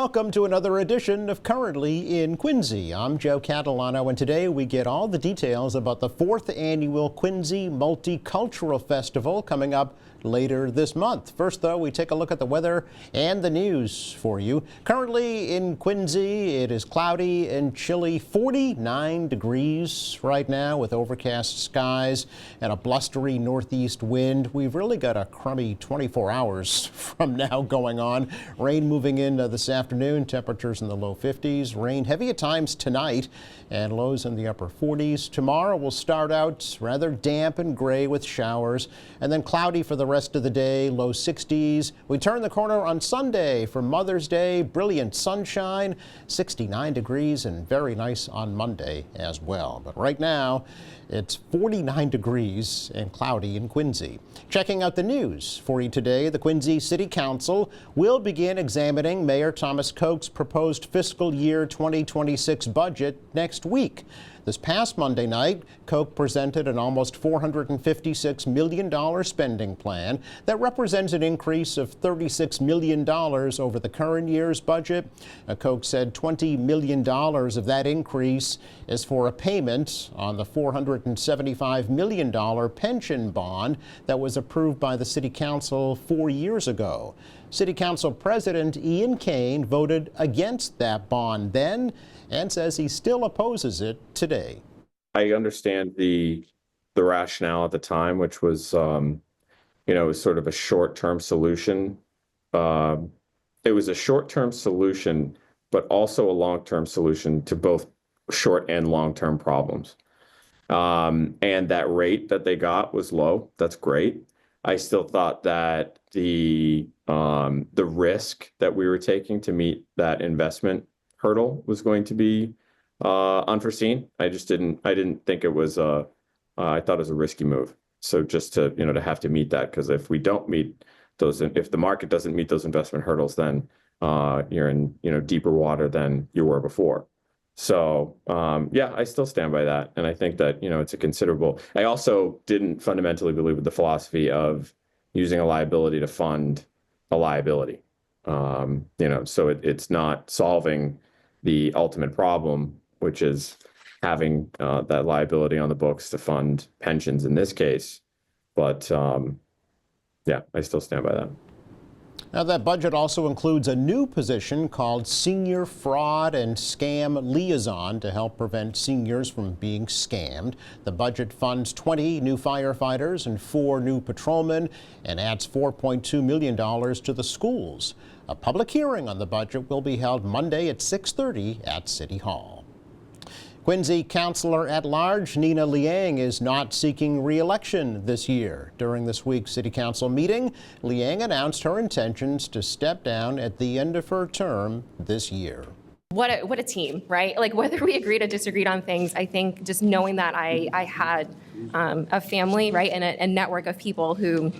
Welcome to another edition of Currently in Quincy. I'm Joe Catalano, and today we get all the details about the 4th annual Quincy Multicultural Festival coming up later this month. First, though, we take a look at the weather and the news for you. Currently in Quincy, it is cloudy and chilly, 49 degrees right now with overcast skies and a blustery northeast wind. We've really got a crummy 24 hours from now going on. Rain moving in this afternoon, temperatures in the low 50s. Rain heavy at times tonight and lows in the upper 40s. Tomorrow will start out rather damp and gray with showers and then cloudy for the rest of the day, low 60s. We turn the corner on Sunday for Mother's Day, brilliant sunshine, 69 degrees and very nice on Monday as well. But right now it's 49 degrees and cloudy in Quincy. Checking out the news for you today, the Quincy City Council will begin examining Mayor Thomas Koch's proposed fiscal year 2026 budget next week. This past Monday night, Koch presented an almost $456 million spending plan that represents an increase of $36 million over the current year's budget. Koch said $20 million of that increase is for a payment on the $475 million pension bond that was approved by the City Council 4 years ago. City Council President Ian Kane voted against that bond then and says he still opposes it today. I understand the rationale at the time, which was, was sort of a short-term solution. It was a short-term solution, but also a long-term solution to both short and long-term problems. And that rate that they got was low. That's great. I still thought that the risk that we were taking to meet that investment hurdle was going to be unforeseen. I didn't think it was I thought it was a risky move. So just to to have to meet that, because if we don't meet those, if the market doesn't meet those investment hurdles, then you're in deeper water than you were before. So yeah, I still stand by that, and I think that it's a considerable. I also didn't fundamentally believe with the philosophy of using a liability to fund a liability. So it's not solving the ultimate problem, which is having that liability on the books to fund pensions in this case. But yeah, I still stand by that. Now, that budget also includes a new position called Senior Fraud and Scam Liaison to help prevent seniors from being scammed. The budget funds 20 new firefighters and 4 new patrolmen and adds $4.2 million to the schools. A public hearing on the budget will be held Monday at 6:30 at City Hall. Quincy Councilor at Large Nina Liang is not seeking re-election this year. During this week's City Council meeting, Liang announced her intentions to step down at the end of her term this year. What a team, right? Like, whether we agreed or disagreed on things, I think just knowing that I had a family, right, and a network of people who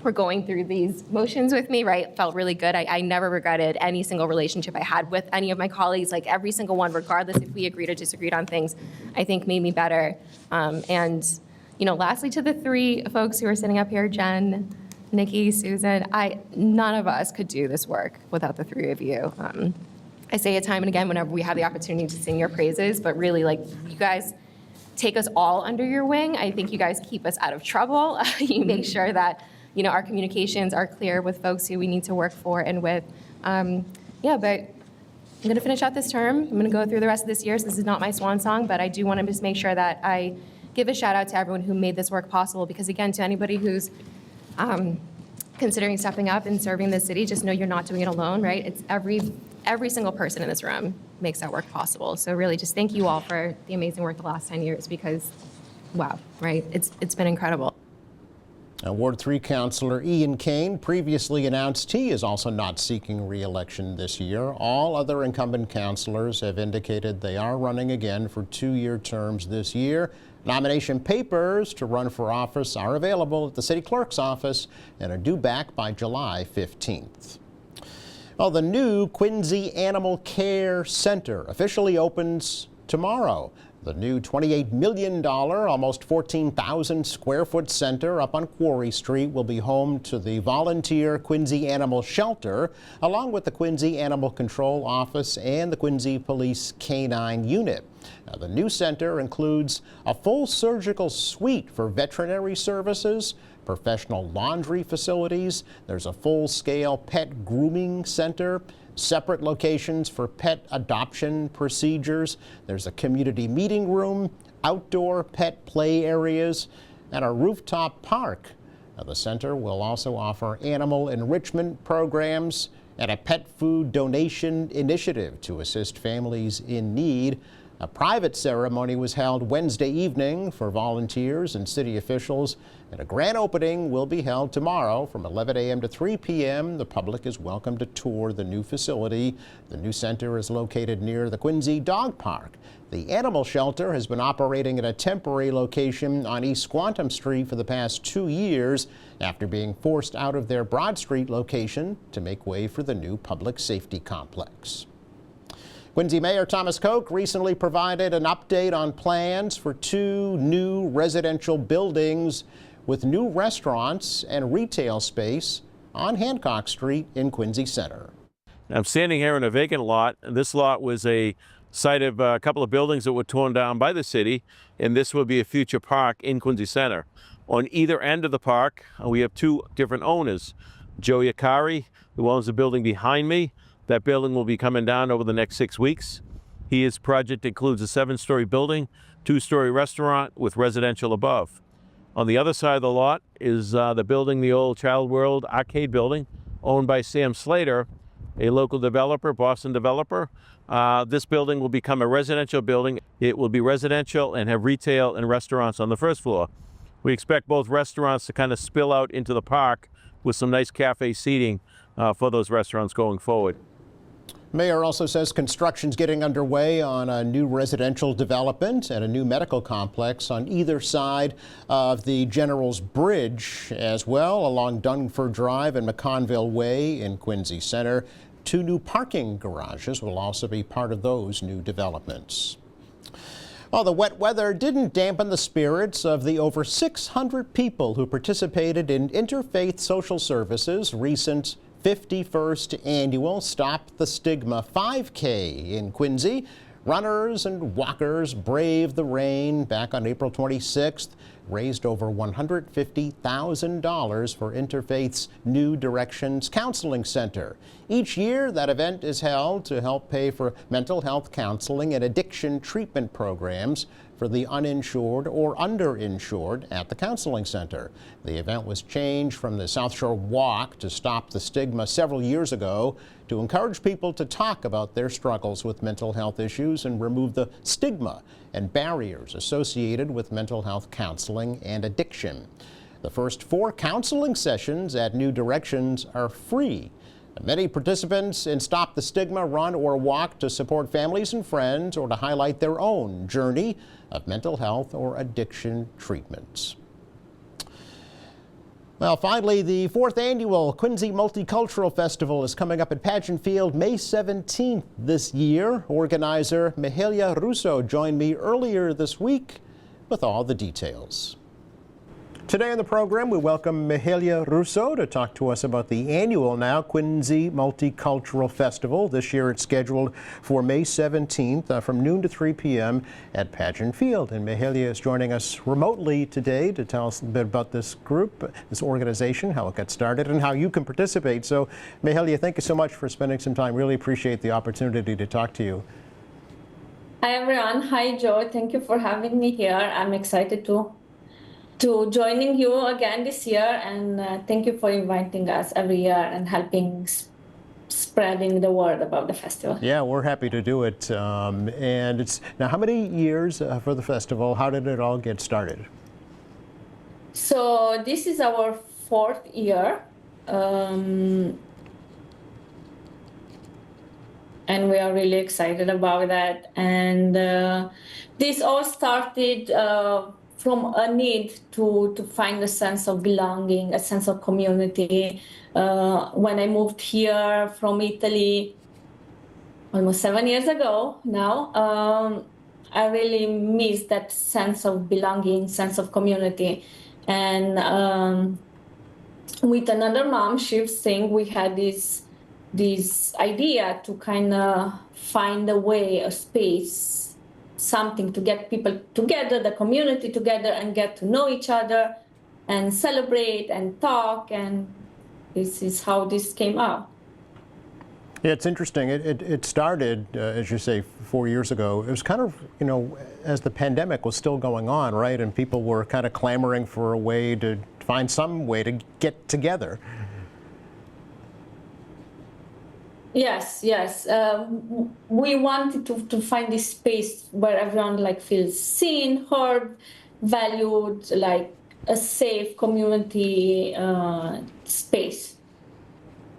were going through these motions with me, right, felt really good. I never regretted any single relationship I had with any of my colleagues, like every single one, regardless if we agreed or disagreed on things, I think made me better. And lastly, to the 3 folks who are sitting up here, Jen, Nikki, Susan, none of us could do this work without the 3 of you. I say it time and again whenever we have the opportunity to sing your praises, but really, like, you guys take us all under your wing. I think you guys keep us out of trouble. You make sure that, our communications are clear with folks who we need to work for and with. But I'm going to finish out this term. I'm going to go through the rest of this year, so this is not my swan song, but I do want to just make sure that I give a shout out to everyone who made this work possible, because again, to anybody who's considering stepping up and serving the city, just know you're not doing it alone, right? It's every single person in this room makes that work possible. So really just thank you all for the amazing work the last 10 years, because wow, right? It's been incredible. Now, Ward 3 Councilor Ian Kane previously announced he is also not seeking re-election this year. All other incumbent councilors have indicated they are running again for 2-year terms this year. Nomination papers to run for office are available at the city clerk's office and are due back by July 15th. Well, the new Quincy Animal Care Center officially opens tomorrow. The new $28 million, almost 14,000 square foot center up on Quarry Street will be home to the volunteer Quincy Animal Shelter, along with the Quincy Animal Control Office and the Quincy Police Canine Unit. Now, the new center includes a full surgical suite for veterinary services, professional laundry facilities. There's a full-scale pet grooming center, separate locations for pet adoption procedures. There's a community meeting room, outdoor pet play areas, and a rooftop park. Now, the center will also offer animal enrichment programs and a pet food donation initiative to assist families in need. A private ceremony was held Wednesday evening for volunteers and city officials, and a grand opening will be held tomorrow from 11 a.m. to 3 p.m. The public is welcome to tour the new facility. The new center is located near the Quincy Dog Park. The animal shelter has been operating at a temporary location on East Squantum Street for the past 2 years after being forced out of their Broad Street location to make way for the new public safety complex. Quincy Mayor Thomas Koch recently provided an update on plans for 2 new residential buildings with new restaurants and retail space on Hancock Street in Quincy Center. I'm standing here in a vacant lot, and this lot was a site of a couple of buildings that were torn down by the city, and this will be a future park in Quincy Center. On either end of the park, we have 2 different owners. Joe Yakari, who owns the building behind me. That building will be coming down over the next 6 weeks. His project includes a 7-story building, 2-story restaurant with residential above. On the other side of the lot is the building, the old Child World arcade building, owned by Sam Slater, a local developer, Boston developer. This building will become a residential building. It will be residential and have retail and restaurants on the first floor. We expect both restaurants to kind of spill out into the park with some nice cafe seating for those restaurants going forward. Mayor also says construction's getting underway on a new residential development and a new medical complex on either side of the General's Bridge, as well along Dunford Drive and McConville Way in Quincy Center. 2 new parking garages will also be part of those new developments. Well, the wet weather didn't dampen the spirits of the over 600 people who participated in Interfaith Social Services' recent 51st annual Stop the Stigma 5K in Quincy. Runners and walkers braved the rain back on April 26th, raised over $150,000 for Interfaith's New Directions Counseling Center. Each year, that event is held to help pay for mental health counseling and addiction treatment programs for the uninsured or underinsured at the counseling center. The event was changed from the South Shore Walk to Stop the Stigma several years ago to encourage people to talk about their struggles with mental health issues and remove the stigma and barriers associated with mental health counseling and addiction. The first 4 counseling sessions at New Directions are free. Many participants in Stop the Stigma run or walk to support families and friends or to highlight their own journey of mental health or addiction treatments. Well, finally, the 4th annual Quincy Multicultural Festival is coming up at Pageant Field May 17th this year. Organizer Mahalia Russo joined me earlier this week with all the details. Today on the program, we welcome Mahalia Russo to talk to us about the annual now Quincy Multicultural Festival. This year it's scheduled for May 17th from noon to 3 p.m. at Pageant Field. And Mahalia is joining us remotely today to tell us a bit about this group, this organization, how it got started, and how you can participate. So, Mahalia, thank you so much for spending some time. Really appreciate the opportunity to talk to you. Hi, everyone. Hi, Joe. Thank you for having me here. I'm excited to joining you again this year, and thank you for inviting us every year and helping spreading the word about the festival. Yeah, we're happy to do it. And it's now, how many years for the festival? How did it all get started? So this is our 4th year, and we are really excited about that. And this all started from a need to find a sense of belonging, a sense of community. When I moved here from Italy almost 7 years ago now, I really miss that sense of belonging, sense of community. And with another mom, she was saying we had this idea to kind of find a way, a space, something to get people together, the community together, and get to know each other and celebrate and talk. And this is how this came out. Yeah, it's interesting. It started, as you say, 4 years ago. It was kind of, as the pandemic was still going on, right? And people were kind of clamoring for a way to find some way to get together. Yes. We wanted to find this space where everyone feels seen, heard, valued, like a safe community space.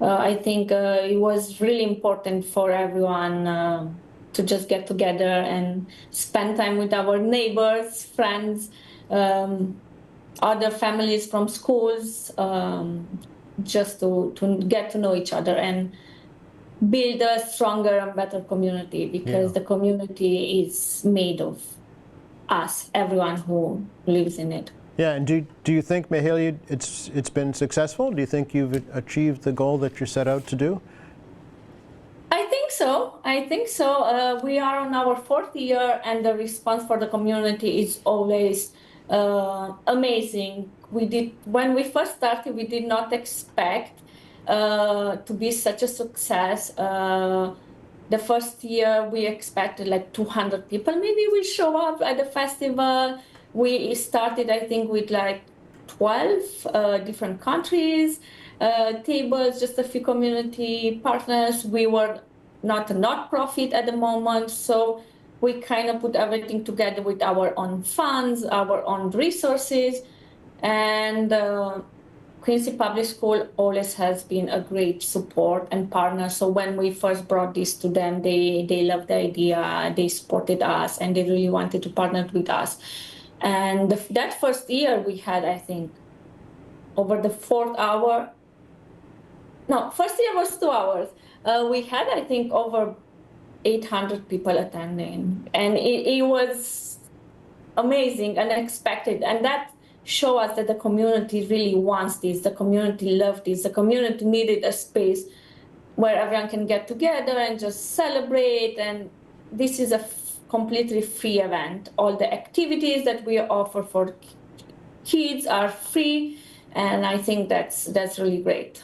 I think it was really important for everyone to just get together and spend time with our neighbors, friends, other families from schools, just to get to know each other and build a stronger and better community, because the community is made of us, everyone who lives in it. Yeah, and do you think, Mahalia, it's been successful? Do you think you've achieved the goal that you set out to do? I think so. We are on our 4th year, and the response for the community is always amazing. When we first started, we did not expect to be such a success. The first year we expected 200 people maybe will show up at the festival. We started, I think, with 12 different countries, tables, just a few community partners. We were not a not-profit at the moment, so we kind of put everything together with our own funds, our own resources, and Quincy Public School always has been a great support and partner. So when we first brought this to them, they loved the idea, they supported us, and they really wanted to partner with us. And that first year we had, I think, over the 4th hour, no, first year was 2 hours. We had, I think, over 800 people attending. And it was amazing, unexpected. And that showed us that the community really wants this. The community loved this. The community needed a space where everyone can get together and just celebrate. And this is a completely free event. All the activities that we offer for kids are free, and I think that's really great.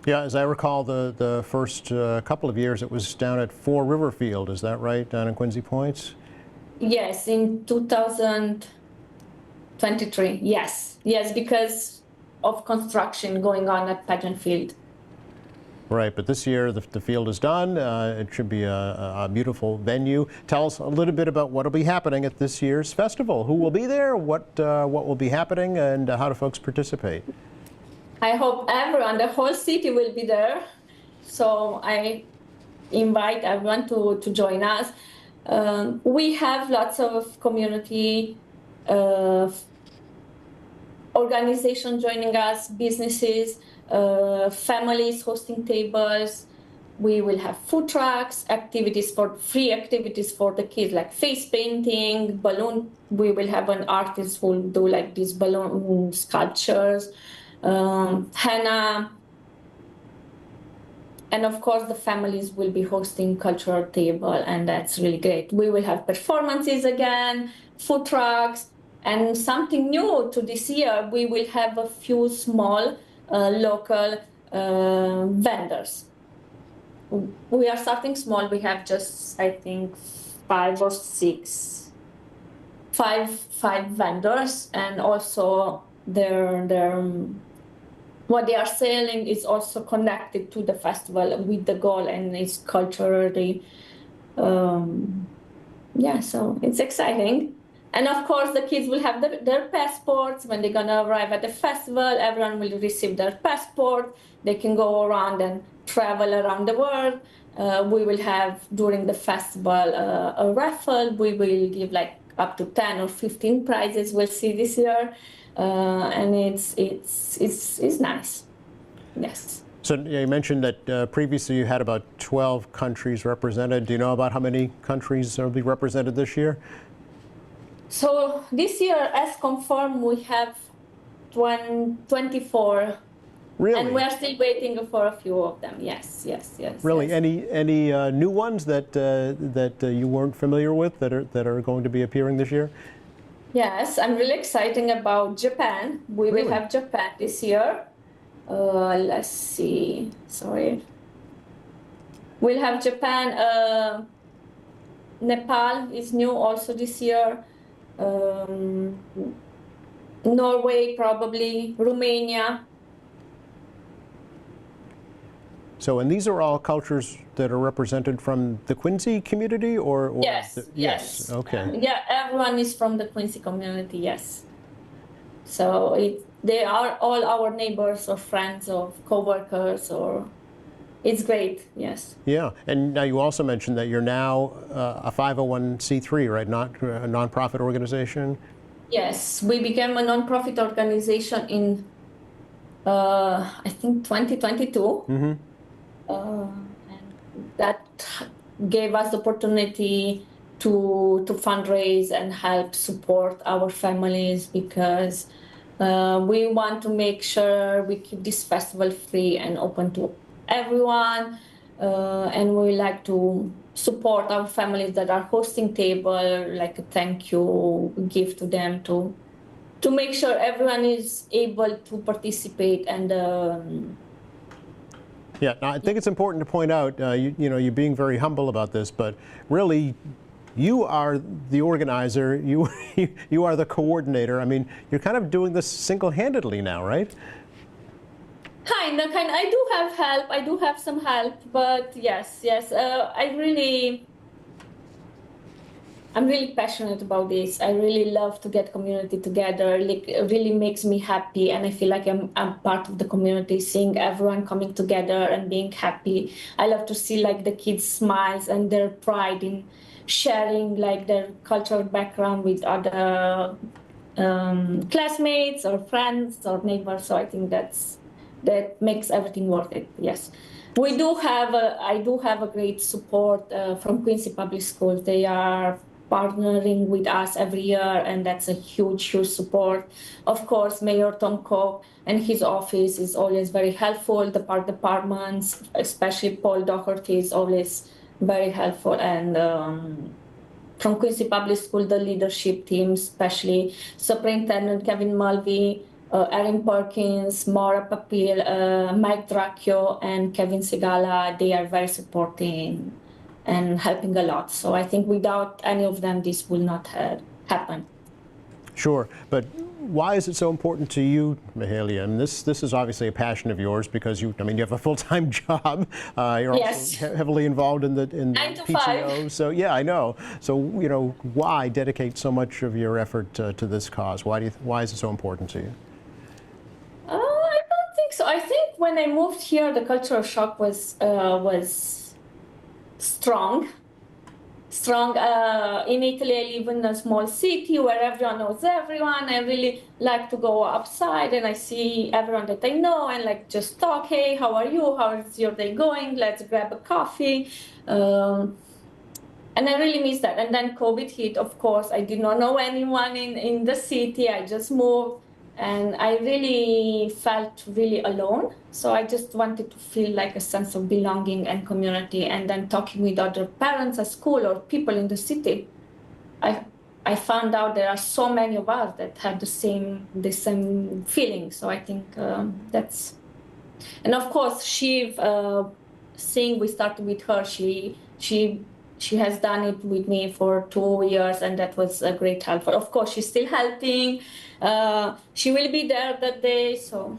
Yeah, as I recall, the first couple of years it was down at 4 Riverfield, is that right, down in Quincy Points? Yes, in 2023, yes, because of construction going on at Pageant Field. Right, but this year the field is done. It should be a beautiful venue. Tell us a little bit about what will be happening at this year's festival. Who will be there? What will be happening, and how do folks participate? I hope everyone, the whole city will be there. So I invite everyone to join us. We have lots of community organizations joining us, businesses, families hosting tables. We will have food trucks, free activities for the kids, like face painting, balloon. We will have an artist who will do these balloon sculptures, henna. And of course, the families will be hosting cultural table, and that's really great. We will have performances again, food trucks, and something new to this year, we will have a few small local vendors. We are starting small. We have just, I think, 5 or 6, five vendors, and also what they are selling is also connected to the festival with the goal, and it's culturally, so it's exciting. And of course, the kids will have their passports. When they're gonna arrive at the festival, everyone will receive their passport. They can go around and travel around the world. We will have, during the festival, a raffle. We will give up to 10 or 15 prizes. We'll see this year. And it's nice. Yes. So you mentioned that previously you had about 12 countries represented. Do you know about how many countries will be represented this year? So this year, as confirmed, we have 24. Really? And we're still waiting for a few of them. Yes, yes, yes. Really? Yes. Any new ones that you weren't familiar with that are going to be appearing this year? Yes, I'm really excited about Japan. We Really? will have Japan this year. Let's see. Sorry. We'll have Japan. Nepal is new also this year. Norway probably. Romania. So, and these are all cultures that are represented from the Quincy community, or Yes, yes. Okay. Yeah, everyone is from the Quincy community, yes. So they are all our neighbors or friends or co-workers, or it's great, yes. Yeah, and now you also mentioned that you're now a 501c3, right? Not a nonprofit organization. Yes, we became a nonprofit organization in, I think, 2022. Mm-hmm. And that gave us the opportunity to fundraise and help support our families, because we want to make sure we keep this festival free and open to everyone. And we like to support our families that are hosting table, like a thank you gift to them, to make sure everyone is able to participate. And Yeah, now I think it's important to point out, you know, you're being very humble about this, but really, you are the organizer. You are the coordinator. I mean, you're kind of doing this single-handedly now, right? Kind of. I do have help. I do have some help, but yes. I'm really passionate about this. I really love to get community together. Like, it really makes me happy, and I feel like I'm part of the community, seeing everyone coming together and being happy. I love to see like the kids' smiles and their pride in sharing like their cultural background with other classmates or friends or neighbors. So I think that makes everything worth it. Yes. I do have a great support from Quincy Public Schools. They are partnering with us every year, and that's a huge support. Of course, Mayor Tom Cook and his office is always very helpful. The park departments, especially Paul Doherty, is always very helpful. And from Quincy Public School, the leadership team, especially Superintendent Kevin Mulvey, Erin Perkins, Maura Papil, Mike Dracchio, and Kevin Segala, they are very supporting and helping a lot. So I think without any of them, this will not happen. Sure, but why is it so important to you, Mahalia? I mean, this is obviously a passion of yours, because you have a full-time job. You're Yes. also heavily involved in the 9 to PTO. 5. So yeah, I know. So why dedicate so much of your effort to this cause? Why is it so important to you? I don't think so. I think when I moved here, the cultural shock was strong. In Italy, I live in a small city where everyone knows everyone. I really like to go outside and I see everyone that I know and like just talk. Hey, how are you? How is your day going? Let's grab a coffee. And I really miss that. And then COVID hit, of course. I did not know anyone in the city. I just moved. And I really felt really alone. So I just wanted to feel like a sense of belonging and community. And then talking with other parents at school or people in the city, I found out there are so many of us that have the same feeling. So I think that's, and of course, seeing we started with her, she has done it with me for 2 years, and that was a great help. Of course, she's still helping. She will be there that day, so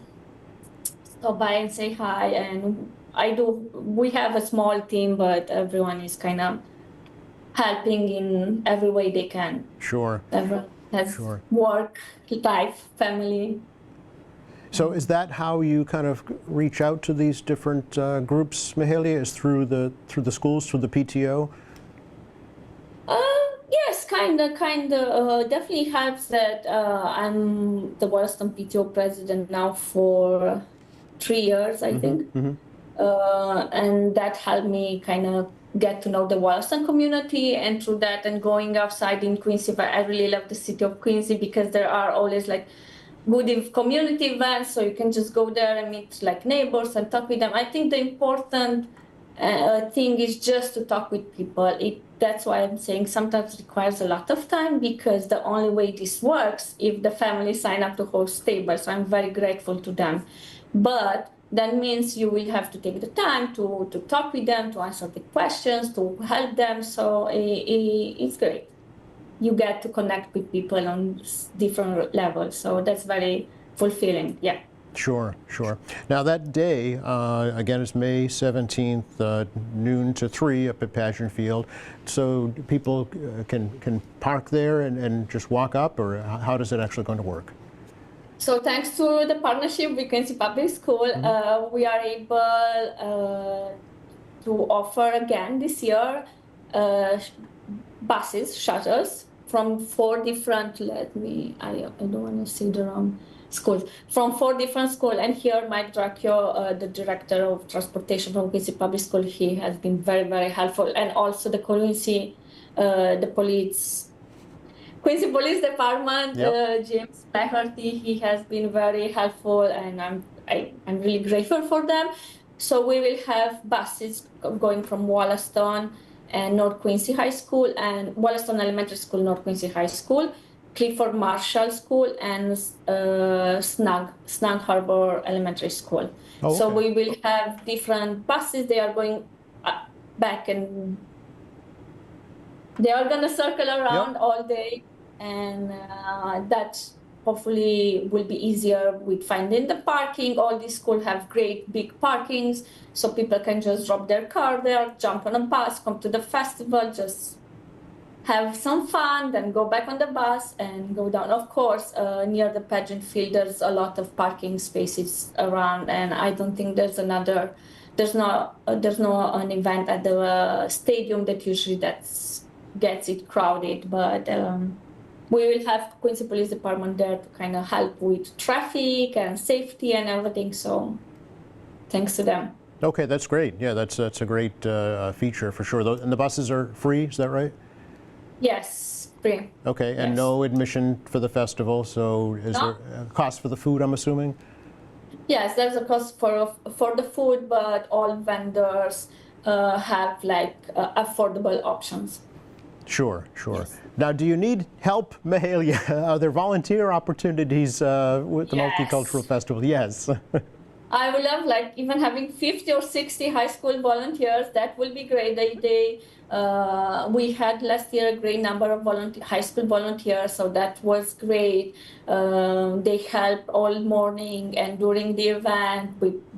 stop by and say hi. And we have a small team, but everyone is kind of helping in every way they can. Sure. Everyone has Sure. work, life, family. So is that how you kind of reach out to these different groups, Mahalia? Is through the schools, through the PTO? Yes, kind of. Definitely helps that I'm the Wollaston PTO president now for 3 years, I think. And that helped me kind of get to know the Wollaston community, and through that and going outside in Quincy. But I really love the city of Quincy because there are always like good community events, so you can just go there and meet like neighbors and talk with them. I think the important thing is just to talk with people. That's why I'm saying sometimes it requires a lot of time, because the only way this works if the family sign up to host tables. So I'm very grateful to them, but that means you will have to take the time to talk with them, to answer the questions, to help them. So it's great. You get to connect with people on different levels. So that's very fulfilling. Yeah. Sure, sure. Now that day, again, it's May 17th, noon to 3 up at Pageant Field. So people can park there and just walk up, or how does it actually going to work? So thanks to the partnership with Quincy Public School, we are able to offer again this year buses, shuttles from 4 different, I don't want to say the wrong schools, from 4 different schools. And here Mike Dracchio, the director of transportation from Quincy Public School, he has been very, very helpful. And also the Quincy, Quincy Police Department, James Flaherty, he has been very helpful, and I'm really grateful for them. So we will have buses going from Wollaston and North Quincy High School, and Wollaston Elementary School, North Quincy High School, Clifford Marshall School, and Snug Harbor Elementary School. Oh, So okay. we will have different buses. They are going back, and they are going to circle around all day, and that hopefully will be easier with finding the parking. All these schools have great big parkings, so people can just drop their car there, jump on a bus, come to the festival, just have some fun, then go back on the bus and go down. Of course, near the pageant field, there's a lot of parking spaces around, and I don't think there's no an event at the stadium that usually gets it crowded. But we will have Quincy Police Department there to kind of help with traffic and safety and everything. So thanks to them. Okay, that's great. Yeah, that's a great feature for sure. And the buses are free, is that right? Yes, free. Okay, and Yes. no admission for the festival, so is No. there a cost for the food, I'm assuming? Yes, there's a cost for the food, but all vendors have like affordable options. Sure, sure. Yes. Now, do you need help, Mahalia? Are there volunteer opportunities with the Yes. Multicultural Festival? Yes. I would love like even having 50 or 60 high school volunteers. That will be great. We had last year a great number of high school volunteers, so that was great. They help all morning and during the event.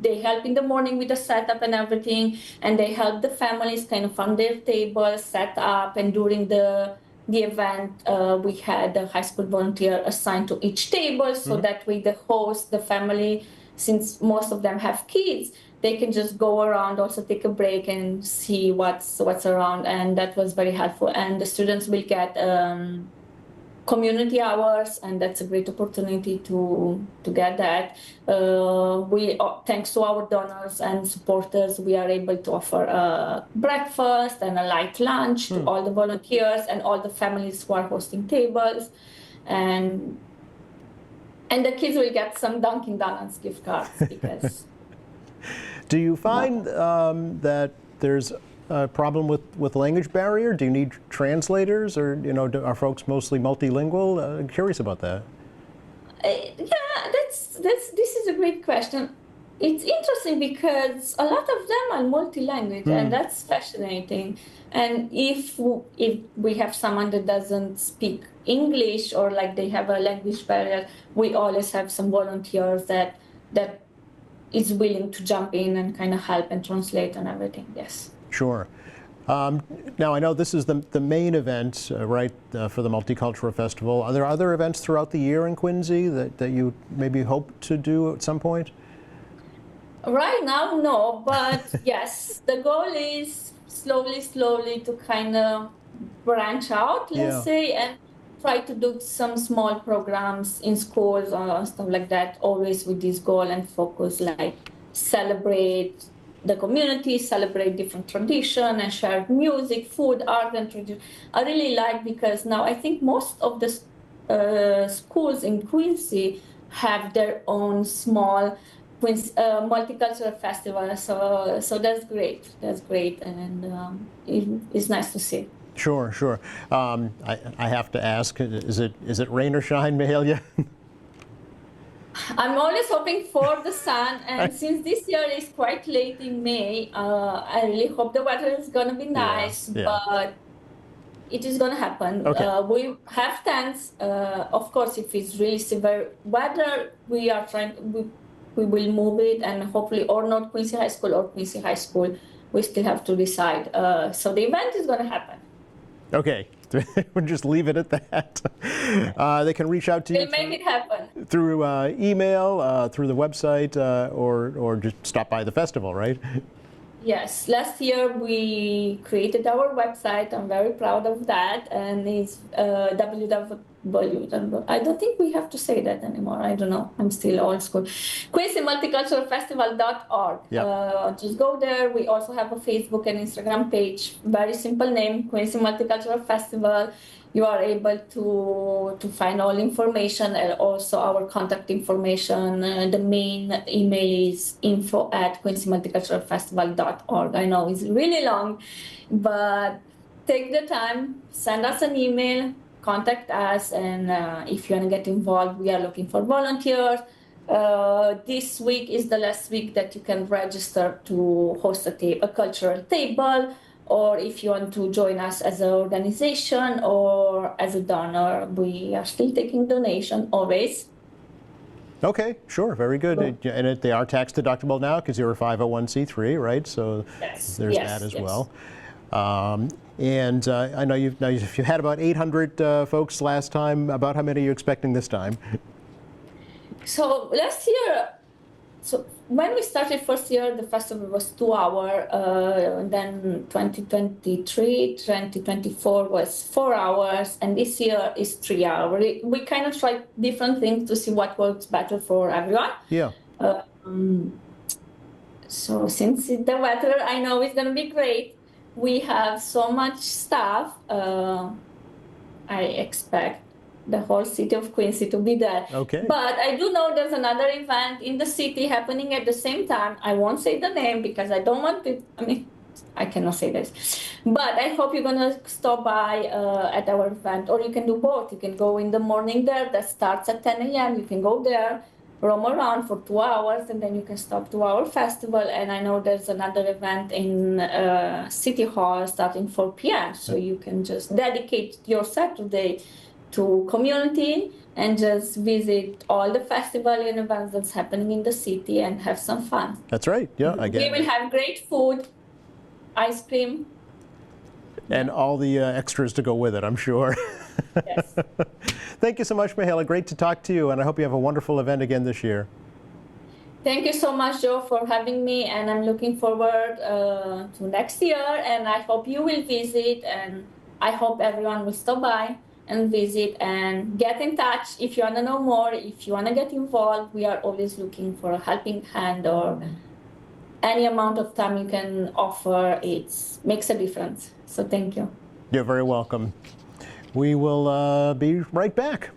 They help in the morning with the setup and everything, and they help the families kind of find their tables, set up, and during the event, we had a high school volunteer assigned to each table, so that way the host, the family, since most of them have kids, they can just go around, also take a break and see what's around, and that was very helpful. And the students will get community hours, and that's a great opportunity to get that. Thanks to our donors and supporters, we are able to offer a breakfast and a light lunch to all the volunteers and all the families who are hosting tables, and the kids will get some Dunkin' Donuts gift cards because. Do you find that there's a problem with language barrier? Do you need translators, or are folks mostly multilingual? I'm curious about that. Yeah, this is a great question. It's interesting because a lot of them are multi-language, and that's fascinating. And if we have someone that doesn't speak English, or like they have a language barrier, we always have some volunteers that is willing to jump in and kind of help and translate and everything. Yes. Sure. Now, I know this is the main event, right, for the Multicultural Festival. Are there other events throughout the year in Quincy that you maybe hope to do at some point? Right now, no, but yes, the goal is slowly to kind of branch out, let's Yeah. say. And try to do some small programs in schools or stuff like that, always with this goal and focus, like celebrate the community, celebrate different tradition, and share music, food, art, and tradition. I really like, because now I think most of the schools in Quincy have their own small multicultural festival. So that's great. That's great, and it's nice to see. Sure, sure. I have to ask, is it rain or shine, Mahalia? I'm always hoping for the sun, and since this year is quite late in May, I really hope the weather is going to be nice, yeah. but it is going to happen. Okay. We have tents. Of course, if it's really severe weather, we are trying, we will move it, and hopefully, or not Quincy High School or Quincy High School, we still have to decide. So the event is going to happen. Okay, we'll just leave it at that. They can reach out to you We'll make it happen. through email, through the website, or just stop by the festival, right? Yes, last year we created our website. I'm very proud of that, and it's www. I don't think we have to say that anymore. I don't know. I'm still old school. QuincyMulticulturalFestival.org. Yep. Just go there. We also have a Facebook and Instagram page. Very simple name, Quincy Multicultural Festival. You are able to find all information, and also our contact information. The main email is info@QuincyMulticulturalFestival.org. I know it's really long, but take the time, send us an email, contact us, and if you want to get involved, we are looking for volunteers. This week is the last week that you can register to host a cultural table, or if you want to join us as an organization or as a donor. We are still taking donation always. Okay, sure, very good. And they are tax deductible now because you're a 501c3, right? So Yes, there's yes, that as yes. well. And I know you had about 800 folks last time. About how many are you expecting this time? So last year, so when we started first year, the festival was 2 hours. Then 2024 was 4 hours, and this year is 3 hours. We kind of tried different things to see what works better for everyone. Yeah. So since the weather, I know is going to be great. We have so much stuff. I expect the whole city of Quincy to be there. Okay. But I do know there's another event in the city happening at the same time. I won't say the name because I don't want to, I cannot say this. But I hope you're going to stop by at our event, or you can do both. You can go in the morning there, that starts at 10 a.m. You can go there, roam around for 2 hours, and then you can stop to our festival. And I know there's another event in City Hall starting 4 p.m. So you can just dedicate your Saturday to community and just visit all the festival and events that's happening in the city and have some fun. That's right. Yeah, We again. will have great food, ice cream. And all the extras to go with it, I'm sure. Yes. Thank you so much, Mahalia. Great to talk to you, and I hope you have a wonderful event again this year. Thank you so much, Joe, for having me, and I'm looking forward to next year, and I hope you will visit, and I hope everyone will stop by and visit and get in touch if you want to know more, if you want to get involved. We are always looking for a helping hand, or any amount of time you can offer. It makes a difference. So thank you. You're very welcome. We will be right back.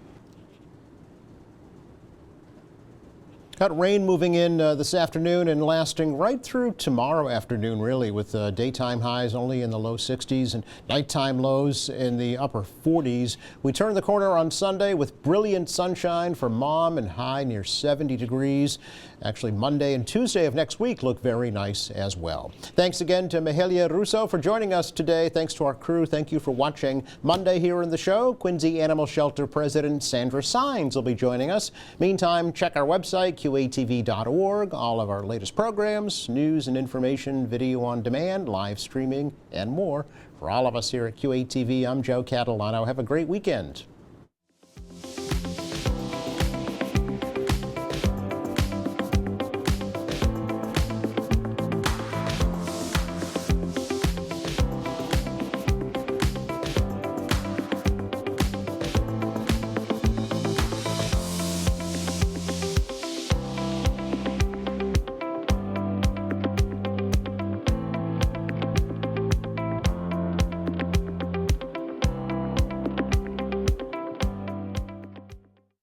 Got rain moving in this afternoon and lasting right through tomorrow afternoon, really, with daytime highs only in the low 60s and nighttime lows in the upper 40s. We turn the corner on Sunday with brilliant sunshine for Mom and high near 70 degrees. Actually, Monday and Tuesday of next week look very nice as well. Thanks again to Mahalia Russo for joining us today. Thanks to our crew. Thank you for watching Monday here in the show. Quincy Animal Shelter President Sandra Sines will be joining us. Meantime, check our website, QATV.org. All of our latest programs, news and information, video on demand, live streaming, and more. For all of us here at QATV, I'm Joe Catalano. Have a great weekend.